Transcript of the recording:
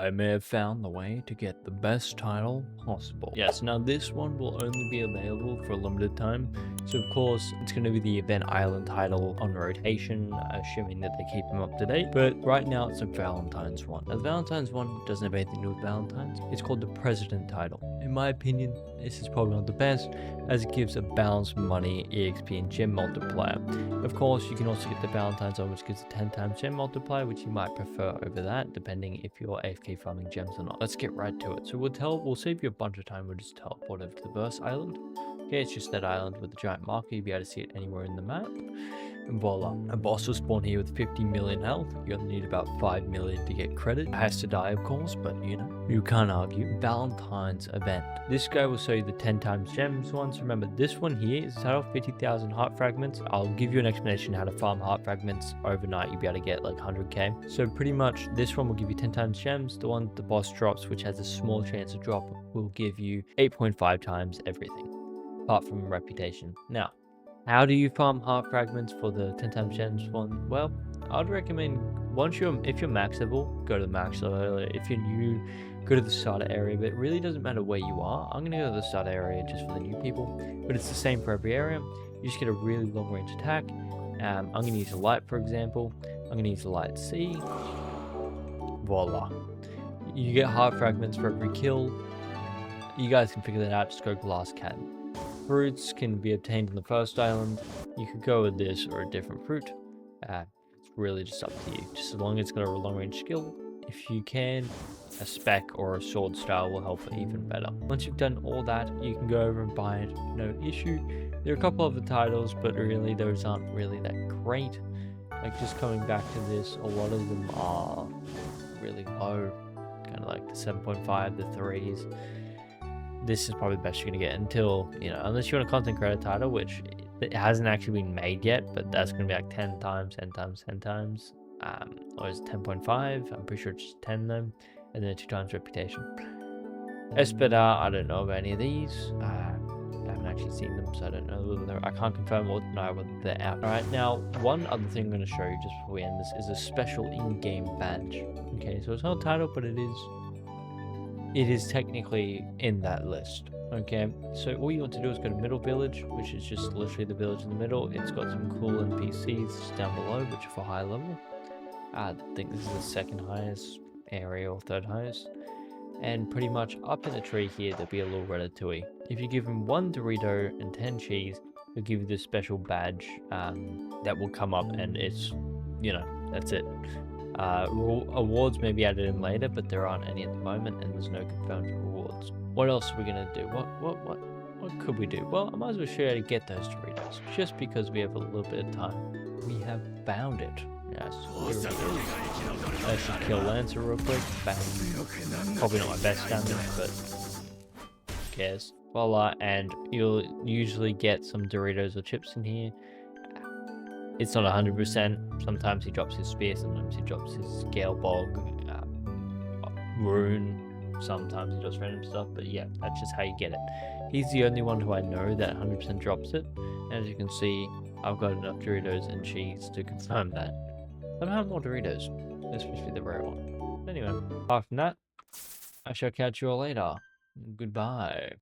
I may have found the way to get the best title possible. Yes, now this one will only be available for a limited time. So of course, it's going to be the Event Island title on rotation, assuming that they keep them up to date. But right now it's a Valentine's one. Now the Valentine's one doesn't have anything to do with Valentine's. It's called the President title. In my opinion, this is probably not the best, as it gives a balanced money, EXP, and gem multiplier. Of course, you can also get the Valentine's one, which gives a 10 times gem multiplier, which you might prefer over that, depending if you're AFK farming gems or not. Let's get right to it. So we'll save you a bunch of time. We'll just teleport over to the Verse Island. Okay, it's just that island with the giant marker. You'll be able to see it anywhere in the map. And voila, a boss will spawn here with 50 million health. You only need about 5 million to get credit. It has to die, of course, but you know, you can't argue. Valentine's event. This guy will show you the 10 times gems ones. Remember, this one here is titled 50,000 heart fragments. I'll give you an explanation how to farm heart fragments overnight. You'll be able to get like 100k. So pretty much this one will give you 10 times gems. The one the boss drops, which has a small chance of drop, will give you 8.5 times everything, apart from reputation. Now, how do you farm heart fragments for the 10 times gems one? Well, I'd recommend if you're max level, go to the max level. If you're new, go to the starter area, but it really doesn't matter where you are. I'm gonna go to the starter area just for the new people, but it's the same for every area. You just get a really long range attack. I'm gonna use a light, for example. I'm gonna use a light C. Voila. You get heart fragments for every kill. You guys can figure that out. Just go glass cat. Fruits can be obtained on the first island. You could go with this or a different fruit. It's really just up to you. Just as long as it's got a long range skill. If you can, a spec or a sword style will help even better. Once you've done all that, you can go over and buy it, no issue. There are a couple of the titles, but really those aren't really that great. Like just coming back to this, a lot of them are really low. Kind of like the 7.5, the 3s. This is probably the best you're going to get until, you know, unless you want a content creator title, which it hasn't actually been made yet, but that's going to be like 10 times, 10 times, 10 times. Or is it 10.5? I'm pretty sure it's just 10 then. And then 2 times reputation. Espadar, I don't know about any of these. I haven't actually seen them, so I don't know whether they're, I can't confirm or deny whether they're out. Alright, now, one other thing I'm going to show you just before we end this is a special in-game badge. Okay, so it's not a title, but it is technically in that list. Okay, so all you want to do is go to Middle Village, which is just literally the village in the middle. It's got some cool NPCs down below, which are for high level. I think this is the second highest area or third highest. And pretty much up in the tree here, there'll be a little ratatouille. If you give him 1 Dorito and 10 cheese, he'll give you this special badge that will come up, and it's, you know, that's it. Awards may be added in later, but there aren't any at the moment, and there's no confirmed rewards. What else are we gonna do? What could we do? Well, I might as well show you how to get those Doritos, just because we have a little bit of time. We have found it. Yes, here it is. I should kill Lancer real quick. Bang. Probably not my best damage, but who cares? Voila, and you'll usually get some Doritos or chips in here. It's not 100%. Sometimes he drops his spear, sometimes he drops his scale bog, rune, sometimes he does random stuff, but yeah, that's just how you get it. He's the only one who I know that 100% drops it. As you can see, I've got enough Doritos and cheese to confirm that. I don't have more Doritos. This supposed to be the rare one. Anyway, apart from that, I shall catch you all later. Goodbye.